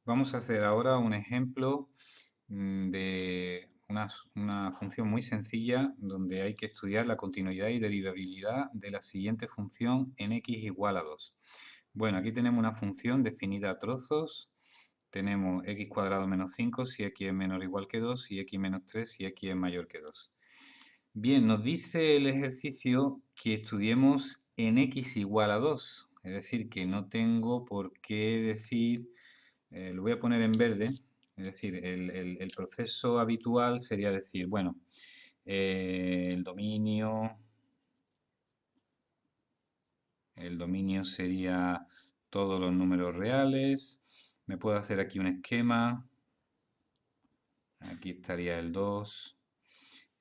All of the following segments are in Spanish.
Vamos a hacer ahora un ejemplo de una función muy sencilla donde hay que estudiar la continuidad y derivabilidad de la siguiente función en x igual a 2. Bueno, aquí tenemos una función definida a trozos. Tenemos x cuadrado menos 5 si x es menor o igual que 2 y x menos 3 si x es mayor que 2. Bien, nos dice el ejercicio que estudiemos en x igual a 2. Es decir, que no tengo por qué decir, lo voy a poner en verde, es decir, el proceso habitual sería decir, bueno, el dominio sería todos los números reales. Me puedo hacer aquí un esquema. Aquí estaría el 2.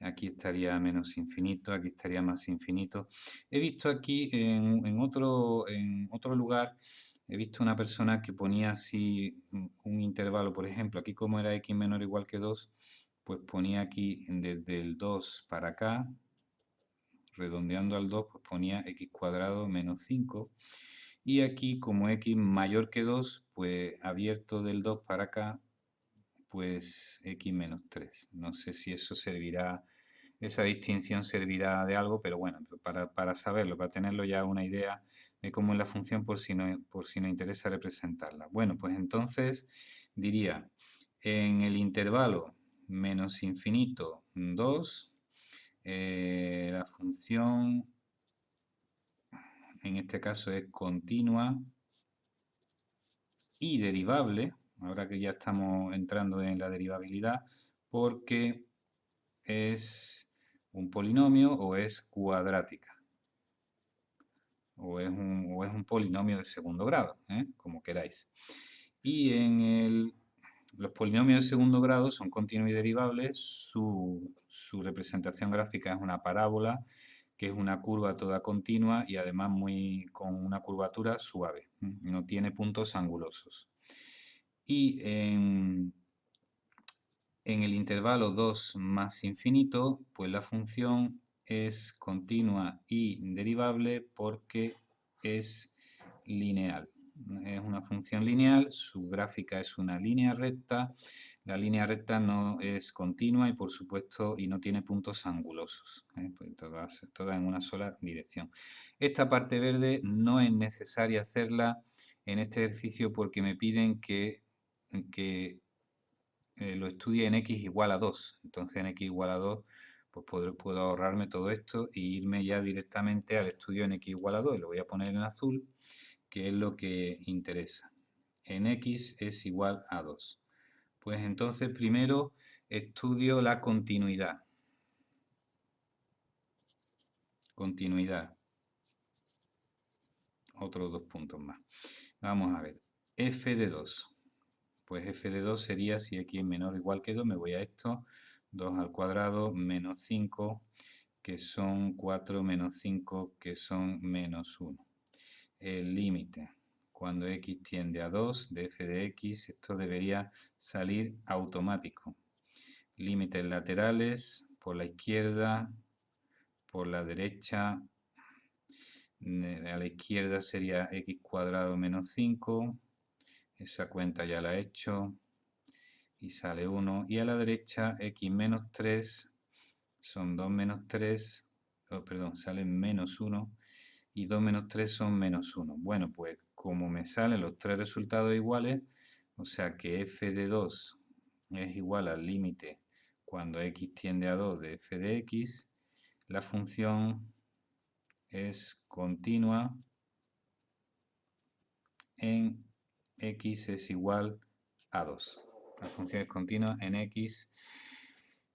Aquí estaría menos infinito, aquí estaría más infinito. He visto aquí en otro lugar, he visto una persona que ponía así un intervalo, por ejemplo, aquí como era x menor o igual que 2, pues ponía aquí desde el 2 para acá, redondeando al 2, pues ponía x cuadrado menos 5. Y aquí como x mayor que 2, pues abierto del 2 para acá, pues x menos 3. No sé si eso servirá, esa distinción servirá de algo, pero bueno, para saberlo, para tenerlo ya una idea de cómo es la función por si nos interesa representarla. Bueno, pues entonces diría, en el intervalo menos infinito 2, la función en este caso es continua y derivable, ahora que ya estamos entrando en la derivabilidad, porque es un polinomio o es cuadrática, o es un polinomio de segundo grado, como queráis. Y los polinomios de segundo grado son continuos y derivables, su representación gráfica es una parábola, que es una curva toda continua y además con una curvatura suave, no tiene puntos angulosos. Y en el intervalo 2 más infinito, pues la función es continua y derivable porque es lineal. Es una función lineal, su gráfica es una línea recta. La línea recta no es continua y por supuesto y no tiene puntos angulosos, pues todas en una sola dirección. Esta parte verde no es necesaria hacerla en este ejercicio porque me piden que lo estudie en x igual a 2. Entonces en x igual a 2 pues puedo ahorrarme todo esto e irme ya directamente al estudio en x igual a 2. Y lo voy a poner en azul, que es lo que interesa. En x es igual a 2. Pues entonces primero estudio la continuidad. Continuidad. Otros 2 puntos más. Vamos a ver. F de 2. Pues f de 2 sería, si x es menor o igual que 2, me voy a esto, 2 al cuadrado menos 5, que son 4 menos 5, que son menos 1. El límite, cuando x tiende a 2 de f de x, esto debería salir automático. Límites laterales, por la izquierda, por la derecha. A la izquierda sería x cuadrado menos 5, esa cuenta ya la he hecho y sale 1. Y a la derecha x menos 3 son 2 menos 3, perdón, salen menos 1 y 2 menos 3 son menos 1. Bueno, pues como me salen los tres resultados iguales, o sea que f de 2 es igual al límite cuando x tiende a 2 de f de x, la función es continua en x es igual a 2. La función es continua en x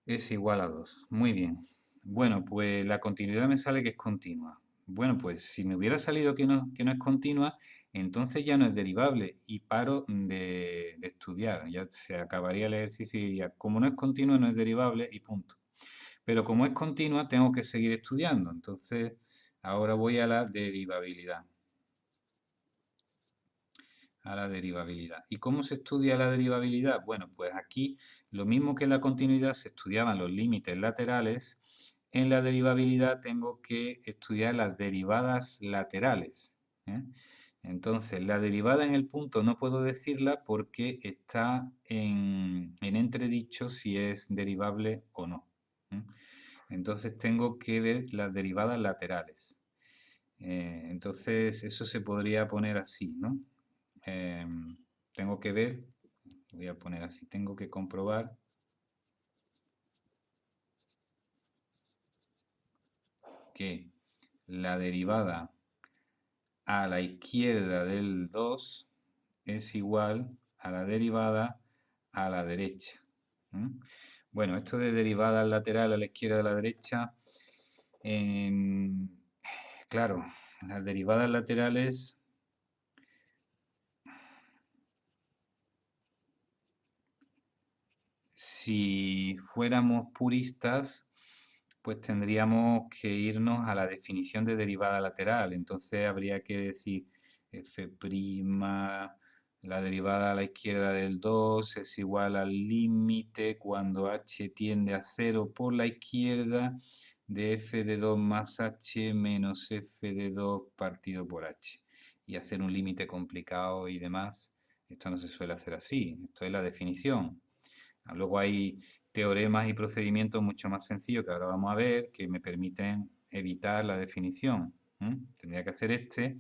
es igual a 2. Muy bien. Bueno, pues la continuidad me sale que es continua. Bueno, pues si me hubiera salido que no es continua, entonces ya no es derivable y paro de estudiar. Ya se acabaría el ejercicio y diría, como no es continua, no es derivable y punto. Pero como es continua, tengo que seguir estudiando. Entonces, ahora voy a la derivabilidad. A la derivabilidad. ¿Y cómo se estudia la derivabilidad? Bueno, pues aquí lo mismo que en la continuidad se estudiaban los límites laterales, en la derivabilidad tengo que estudiar las derivadas laterales. Entonces, la derivada en el punto no puedo decirla porque está en entredicho si es derivable o no. Entonces tengo que ver las derivadas laterales. Entonces eso se podría poner así, ¿no? Tengo que ver, voy a poner así, tengo que comprobar que la derivada a la izquierda del 2 es igual a la derivada a la derecha. Bueno, esto de derivada lateral a la izquierda a la derecha, claro, las derivadas laterales, si fuéramos puristas, pues tendríamos que irnos a la definición de derivada lateral. Entonces habría que decir f', la derivada a la izquierda del 2 es igual al límite cuando h tiende a 0 por la izquierda de f de 2 más h menos f de 2 partido por h. Y hacer un límite complicado y demás. Esto no se suele hacer así. Esto es la definición. Luego hay teoremas y procedimientos mucho más sencillos que ahora vamos a ver que me permiten evitar la definición. Tendría que hacer este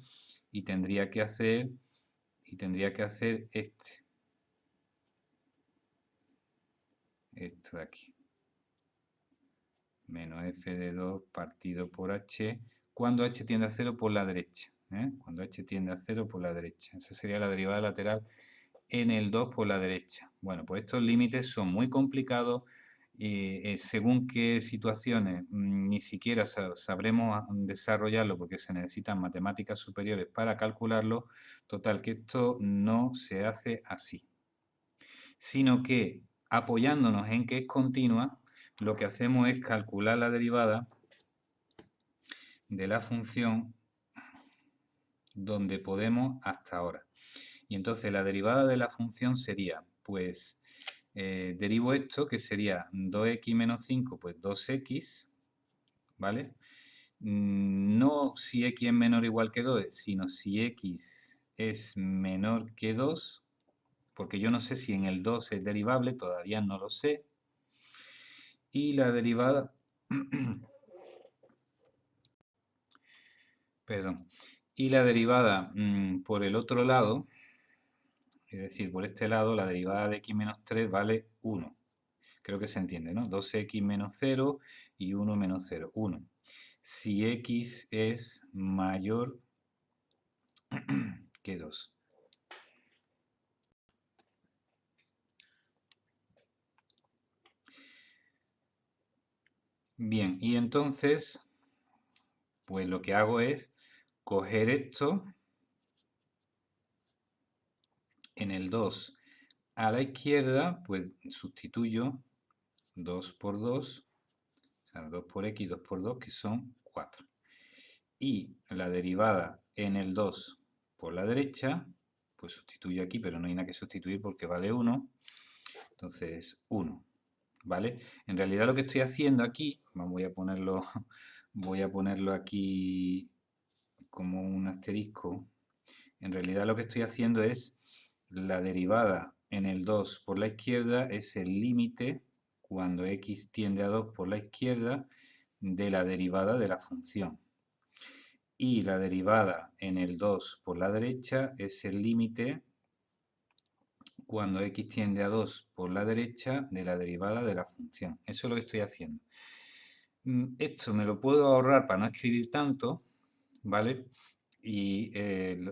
y tendría que hacer este. Esto de aquí. Menos f de 2 partido por h cuando h tiende a 0 por la derecha. Cuando h tiende a 0 por la derecha. Esa sería la derivada lateral en el 2 por la derecha. Bueno, pues estos límites son muy complicados. Según qué situaciones ni siquiera sabremos desarrollarlo porque se necesitan matemáticas superiores para calcularlo. Total, que esto no se hace así, sino que apoyándonos en que es continua, lo que hacemos es calcular la derivada de la función donde podemos hasta ahora. Y entonces la derivada de la función sería, pues, derivo esto, que sería 2x menos 5, pues 2x, ¿vale? No si x es menor o igual que 2, sino si x es menor que 2, porque yo no sé si en el 2 es derivable, todavía no lo sé. Y la derivada, perdón, y la derivada por el otro lado, es decir, por este lado, la derivada de x menos 3 vale 1. Creo que se entiende, ¿no? 2x menos 0 y 1 menos 0, 1. Si x es mayor que 2. Bien, y entonces, pues lo que hago es coger esto en el 2 a la izquierda, pues sustituyo 2 por 2, o sea, 2 por x, 2 por 2, que son 4. Y la derivada en el 2 por la derecha, pues sustituyo aquí, pero no hay nada que sustituir porque vale 1. Entonces, 1. ¿Vale? En realidad lo que estoy haciendo aquí, voy a ponerlo, voy a ponerlo aquí como un asterisco. En realidad lo que estoy haciendo es la derivada en el 2 por la izquierda es el límite cuando x tiende a 2 por la izquierda de la derivada de la función. Y la derivada en el 2 por la derecha es el límite cuando x tiende a 2 por la derecha de la derivada de la función. Eso es lo que estoy haciendo. Esto me lo puedo ahorrar para no escribir tanto, ¿vale? Y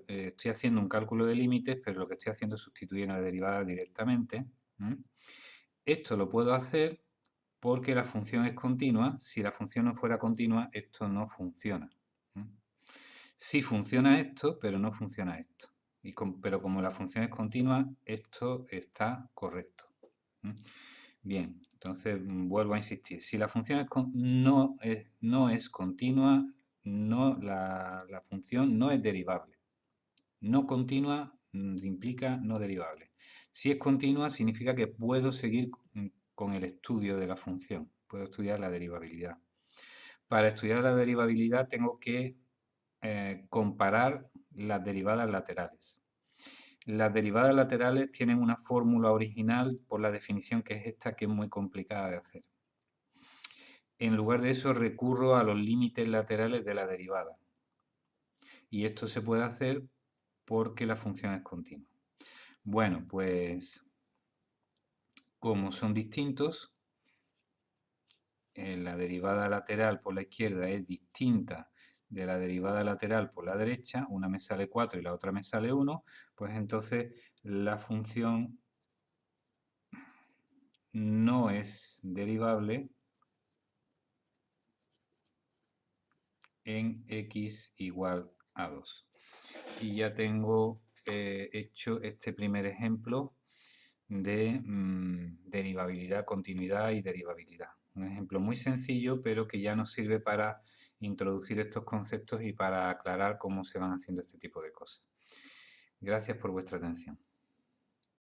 estoy haciendo un cálculo de límites, pero lo que estoy haciendo es sustituir la derivada directamente. Esto lo puedo hacer porque la función es continua. Si la función no fuera continua, esto no funciona. Sí funciona esto, pero no funciona esto. Pero como la función es continua, esto está correcto. Bien, entonces vuelvo a insistir. Si la función no es continua, la función no es derivable. No continua implica no derivable. Si es continua, significa que puedo seguir con el estudio de la función. Puedo estudiar la derivabilidad. Para estudiar la derivabilidad tengo que comparar las derivadas laterales. Las derivadas laterales tienen una fórmula original por la definición que es esta, que es muy complicada de hacer. En lugar de eso recurro a los límites laterales de la derivada. Y esto se puede hacer porque la función es continua. Bueno, pues como son distintos, la derivada lateral por la izquierda es distinta de la derivada lateral por la derecha, una me sale 4 y la otra me sale 1, pues entonces la función no es derivable en x igual a 2. Y ya tengo hecho este primer ejemplo de derivabilidad, continuidad y derivabilidad. Un ejemplo muy sencillo, pero que ya nos sirve para introducir estos conceptos y para aclarar cómo se van haciendo este tipo de cosas. Gracias por vuestra atención.